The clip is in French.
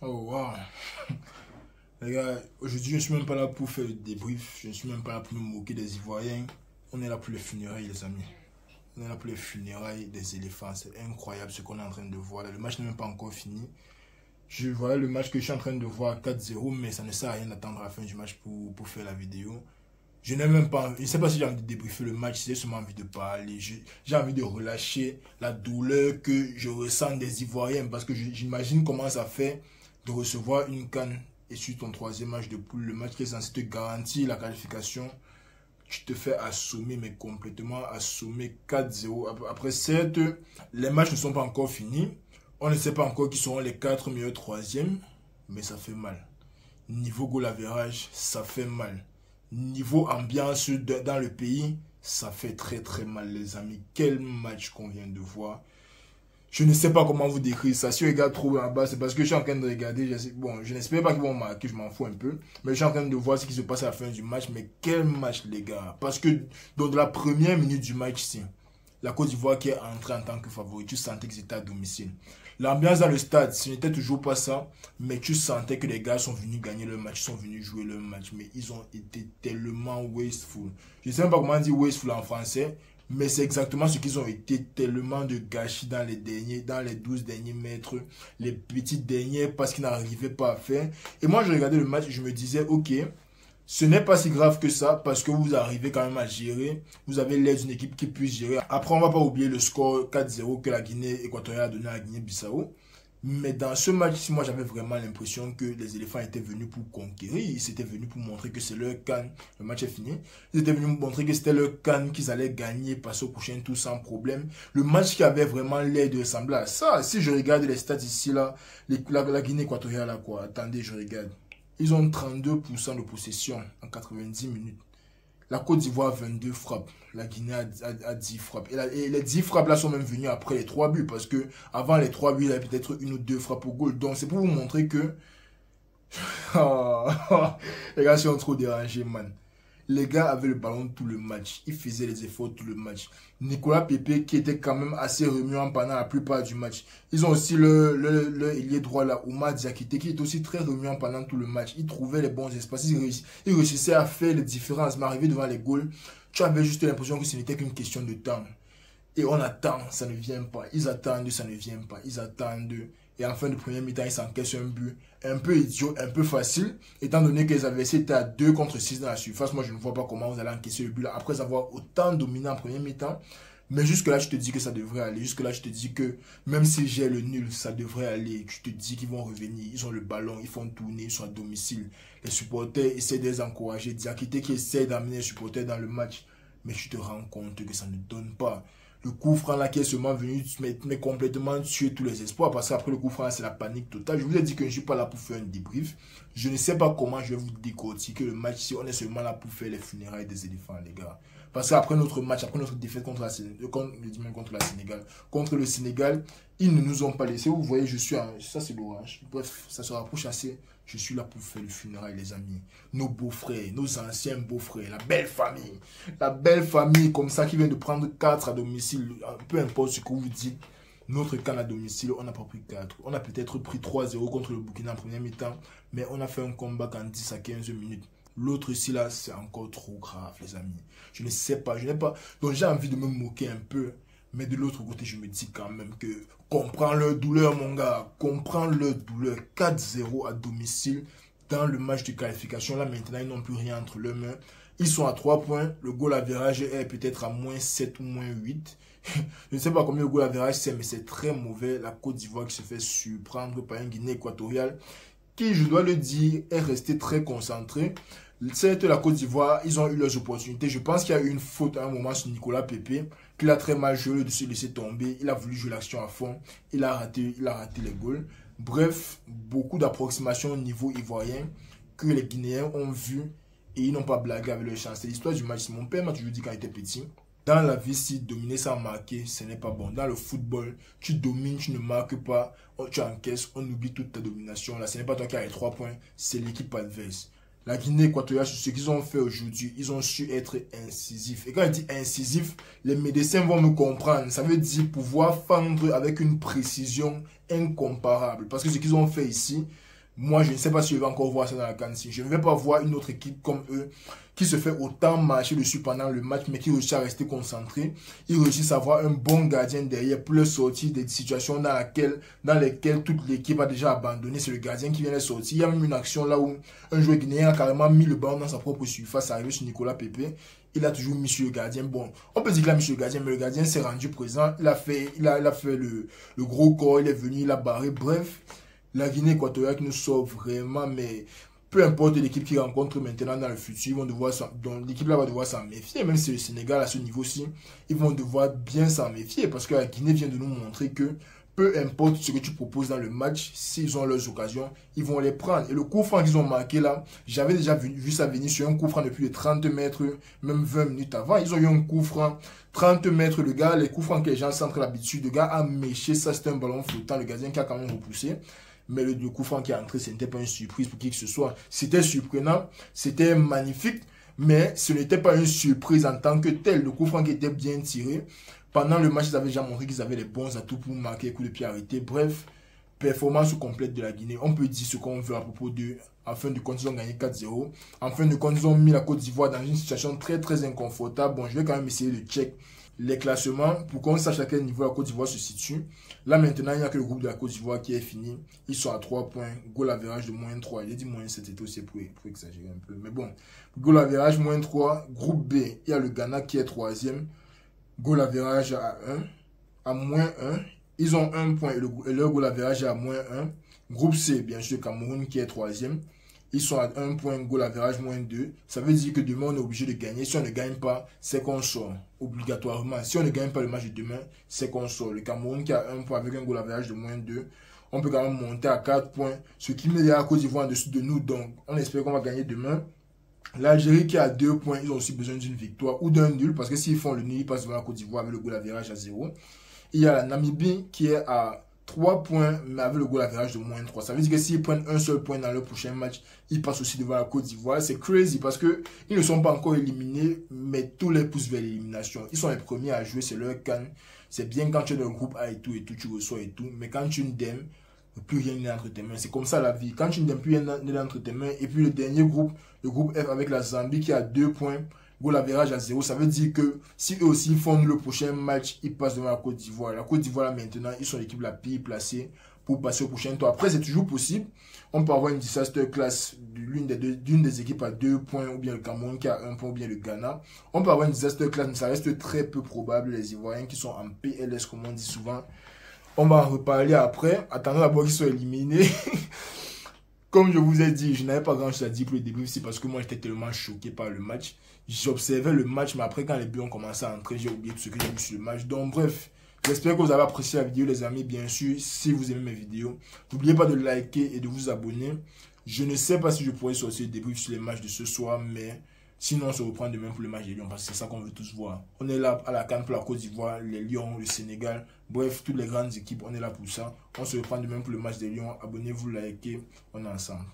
Oh wow. Les gars, aujourd'hui je ne suis même pas là pour faire le débrief, je ne suis même pas là pour me moquer des Ivoiriens. On est là pour les funérailles les amis. On est là pour les funérailles des éléphants. C'est incroyable ce qu'on est en train de voir là. Le match n'est même pas encore fini. Je vois le match que je suis en train de voir 4-0, mais ça ne sert à rien d'attendre la fin du match pour faire la vidéo. Je n'ai même pas, je ne sais pas si j'ai envie de débriefer le match, j'ai seulement envie de parler. J'ai envie de relâcher la douleur que je ressens des Ivoiriens parce que j'imagine comment ça fait de recevoir une canne et sur ton troisième match de poule, le match qui est censé te garantir la qualification, tu te fais assommer, mais complètement assommer 4-0. Après certes, les matchs ne sont pas encore finis. On ne sait pas encore qui seront les 4 meilleurs troisièmes, mais ça fait mal. Niveau goal average, ça fait mal. Niveau ambiance dans le pays, ça fait très très mal les amis. Quel match qu'on vient de voir. Je ne sais pas comment vous décrire ça. Si les gars trouvent en bas, c'est parce que je suis en train de regarder. Bon, je n'espère pas qu'ils vont marquer, je m'en fous un peu. Mais je suis en train de voir ce qui se passe à la fin du match. Mais quel match les gars. Parce que dans la première minute du match ici, la Côte d'Ivoire qui est entrée en tant que favori, tu sentais qu'ils étaient à domicile. L'ambiance dans le stade, ce n'était toujours pas ça, mais tu sentais que les gars sont venus gagner leur match, sont venus jouer leur match, mais ils ont été tellement wasteful. Je ne sais même pas comment dire wasteful en français, mais c'est exactement ce qu'ils ont été, tellement de gâchis dans les 12 derniers mètres, les petits derniers parce qu'ils n'arrivaient pas à faire. Et moi, je regardais le match et je me disais, ok, ce n'est pas si grave que ça parce que vous arrivez quand même à gérer. Vous avez l'aide d'une équipe qui puisse gérer. Après, on ne va pas oublier le score 4-0 que la Guinée équatoriale a donné à la Guinée-Bissau. Mais dans ce match-ci, moi, j'avais vraiment l'impression que les éléphants étaient venus pour conquérir. Ils étaient venus pour montrer que c'est leur CAN. Le match est fini. Ils étaient venus montrer que c'était leur CAN qu'ils allaient gagner, passer au prochain tour sans problème. Le match qui avait vraiment l'air de ressembler à ça. Si je regarde les stats ici, là, la Guinée équatoriale, là, quoi. Attendez, je regarde. Ils ont 32% de possession en 90 minutes. La Côte d'Ivoire, 22 frappes. La Guinée a 10 frappes. Et les 10 frappes là sont même venues après les 3 buts. Parce que avant les 3 buts, il y avait peut-être une ou deux frappes au goal. Donc c'est pour vous montrer que les gars sont trop dérangés, man. Les gars avaient le ballon tout le match. Ils faisaient les efforts tout le match. Nicolas Pepe qui était quand même assez remuant pendant la plupart du match. Ils ont aussi le ailier droit là, Oumar Diakité, qui est aussi très remuant pendant tout le match. Il trouvait les bons espaces. Il réussissait à faire les différences. Mais arrivé devant les goals, tu avais juste l'impression que ce n'était qu'une question de temps. Et on attend, ça ne vient pas. Ils attendent, ça ne vient pas. Ils attendent. Et en fin de première mi-temps, ils s'encaissent un but un peu idiot, un peu facile. Étant donné que les adversaires étaient à 2 contre 6 dans la surface, moi je ne vois pas comment vous allez encaisser le but là, après avoir autant dominé en première mi-temps. Mais jusque-là, je te dis que ça devrait aller. Jusque-là, je te dis que même si j'ai le nul, ça devrait aller. Tu te dis qu'ils vont revenir. Ils ont le ballon, ils font tourner, ils sont à domicile. Les supporters essaient de les encourager. Diakité qui essaie d'amener les supporters dans le match. Mais tu te rends compte que ça ne donne pas. Le coup franc là qui est seulement venu mais complètement tuer tous les espoirs parce qu'après le coup franc c'est la panique totale. Je vous ai dit que je ne suis pas là pour faire un débrief. Je ne sais pas comment je vais vous décortiquer le match si on est seulement là pour faire les funérailles des éléphants les gars. Parce qu'après notre match, après notre défaite contre contre le Sénégal, ils ne nous ont pas laissé. Vous voyez, je suis ça c'est l'orage. Bref, ça se rapproche assez. Je suis là pour faire le funérail, les amis. Nos beaux-frères, nos anciens beaux-frères, la belle famille. La belle famille comme ça qui vient de prendre 4 à domicile. Peu importe ce que vous dites. Notre camp à domicile, on n'a pas pris 4. On a peut-être pris 3-0 contre le Burkina en première mi-temps. Mais on a fait un combat en 10 à 15 minutes. L'autre ici, là, c'est encore trop grave, les amis. Je ne sais pas, je n'ai pas... Donc j'ai envie de me moquer un peu. Mais de l'autre côté, je me dis quand même que comprends leur douleur, mon gars. Comprends leur douleur. 4-0 à domicile dans le match de qualification. Là, maintenant, ils n'ont plus rien entre leurs mains. Ils sont à 3 points. Le goal average est peut-être à moins 7 ou moins 8. Je ne sais pas combien le goal average c'est, mais c'est très mauvais. La Côte d'Ivoire qui se fait surprendre par une Guinée équatoriale qui, je dois le dire, est restée très concentrée. Certes, la Côte d'Ivoire, ils ont eu leurs opportunités. Je pense qu'il y a eu une faute à un moment sur Nicolas Pepe, qu'il a très mal joué de se laisser tomber. Il a voulu jouer l'action à fond. Il a raté les goals. Bref, beaucoup d'approximations au niveau ivoirien que les Guinéens ont vu et ils n'ont pas blagué avec leur chance. C'est l'histoire du match. Mon père m'a toujours dit quand il était petit. Dans la vie, si dominer sans marquer, ce n'est pas bon. Dans le football, tu domines, tu ne marques pas, tu encaisses, on oublie toute ta domination. Là, ce n'est pas toi qui as les 3 points, c'est l'équipe adverse. La Guinée équatoriale, ce qu'ils ont fait aujourd'hui, ils ont su être incisifs. Et quand je dis incisif, les médecins vont me comprendre. Ça veut dire pouvoir fendre avec une précision incomparable. Parce que ce qu'ils ont fait ici, Moi, je ne sais pas si je vais encore voir ça dans la CAN. Je ne vais pas voir une autre équipe comme eux qui se fait autant marcher dessus pendant le match, mais qui réussit à rester concentré. Ils réussissent à avoir un bon gardien derrière pour le sortir des situations dans lesquelles toute l'équipe a déjà abandonné. C'est le gardien qui vient les sortir. Il y a même une action là où un joueur guinéen a carrément mis le ballon dans sa propre surface, arrivé sur Nicolas Pepe. Il a toujours mis sur le gardien. Bon, on peut dire qu'il a mis sur le gardien, mais le gardien s'est rendu présent. Il a fait le gros corps, il est venu, il a barré. Bref, la Guinée équatoriale qui nous sauve vraiment, mais peu importe l'équipe qui rencontre maintenant dans le futur, l'équipe là va devoir s'en méfier. Même si le Sénégal à ce niveau-ci, ils vont devoir bien s'en méfier parce que la Guinée vient de nous montrer que peu importe ce que tu proposes dans le match, s'ils ont leurs occasions, ils vont les prendre. Et le coup franc qu'ils ont marqué là, j'avais déjà vu ça venir sur un coup franc depuis 30 mètres, même 20 minutes avant. Ils ont eu un coup franc, 30 mètres, le gars, les coups francs que les gens centrent l'habitude, le gars a méché, ça c'était un ballon flottant, le gardien qui a quand même repoussé. Mais le coup franc qui est entré, ce n'était pas une surprise pour qui que ce soit. C'était surprenant, c'était magnifique, mais ce n'était pas une surprise en tant que tel. Le coup franc qui était bien tiré. Pendant le match, ils avaient déjà montré qu'ils avaient les bons atouts pour marquer les coups de pied arrêtés. Bref, performance complète de la Guinée. On peut dire ce qu'on veut à propos d'eux. En fin de compte, ils ont gagné 4-0. En fin de compte, ils ont mis la Côte d'Ivoire dans une situation très très inconfortable. Bon, je vais quand même essayer de check les classements pour qu'on sache à quel niveau la Côte d'Ivoire se situe. Là maintenant, il n'y a que le groupe de la Côte d'Ivoire qui est fini. Ils sont à 3 points. Goal average de moins 3. J'ai dit moins 7, c'était aussi pour exagérer un peu. Mais bon, goal average moins 3. Groupe B, il y a le Ghana qui est 3e. Goal average à 1. À moins 1. Ils ont 1 point et leur goal average est à moins 1. Groupe C, bien sûr, Cameroun qui est 3e. Ils sont à 1 point, goal average moins 2. Ça veut dire que demain, on est obligé de gagner. Si on ne gagne pas, c'est qu'on sort. Obligatoirement. Si on ne gagne pas le match de demain, c'est qu'on sort. Le Cameroun qui a 1 point avec un goal average de moins 2. On peut quand même monter à 4 points. Ce qui met la Côte d'Ivoire en dessous de nous. Donc, on espère qu'on va gagner demain. L'Algérie qui a 2 points, ils ont aussi besoin d'une victoire ou d'un nul. Parce que s'ils font le nul, ils passent devant la Côte d'Ivoire avec le goal average à 0. Il y a la Namibie qui est à 3 points, mais avec le goal average de moins 3. Ça veut dire que s'ils prennent un seul point dans leur prochain match, ils passent aussi devant la Côte d'Ivoire. C'est crazy parce qu'ils ne sont pas encore éliminés, mais tous les poussent vers l'élimination. Ils sont les premiers à jouer, c'est leur CAN. C'est bien quand tu es dans le groupe A et tout, tu reçois et tout. Mais quand tu ne dèmes, plus rien n'est entre tes mains. C'est comme ça la vie. Quand tu ne dèmes, plus rien n'est entre tes mains. Et puis le dernier groupe, le groupe F avec la Zambie qui a 2 points. Goal average à 0, ça veut dire que si eux aussi font le prochain match, ils passent devant la Côte d'Ivoire. La Côte d'Ivoire, maintenant, ils sont l'équipe la pire placée pour passer au prochain tour. Après, c'est toujours possible. On peut avoir une disaster class d'une des équipes à 2 points, ou bien le Cameroun qui a 1 point, ou bien le Ghana. On peut avoir une disaster class, mais ça reste très peu probable. Les Ivoiriens qui sont en PLS, comme on dit souvent. On va en reparler après. Attendons d'abord qu'ils soient éliminés. Comme je vous ai dit, je n'avais pas grand chose à dire pour le débrief, c'est parce que moi j'étais tellement choqué par le match. J'observais le match, mais après quand les buts ont commencé à entrer, j'ai oublié tout ce que j'ai vu sur le match. Donc bref, j'espère que vous avez apprécié la vidéo les amis, bien sûr, si vous aimez mes vidéos. N'oubliez pas de liker et de vous abonner. Je ne sais pas si je pourrais sortir le débrief sur les matchs de ce soir, mais sinon on se reprend demain pour le match des Lions, parce que c'est ça qu'on veut tous voir. On est là à la CAN pour la Côte d'Ivoire, les Lions, le Sénégal, bref, toutes les grandes équipes, on est là pour ça. On se reprend demain pour le match des Lions. Abonnez-vous, likez, on est ensemble.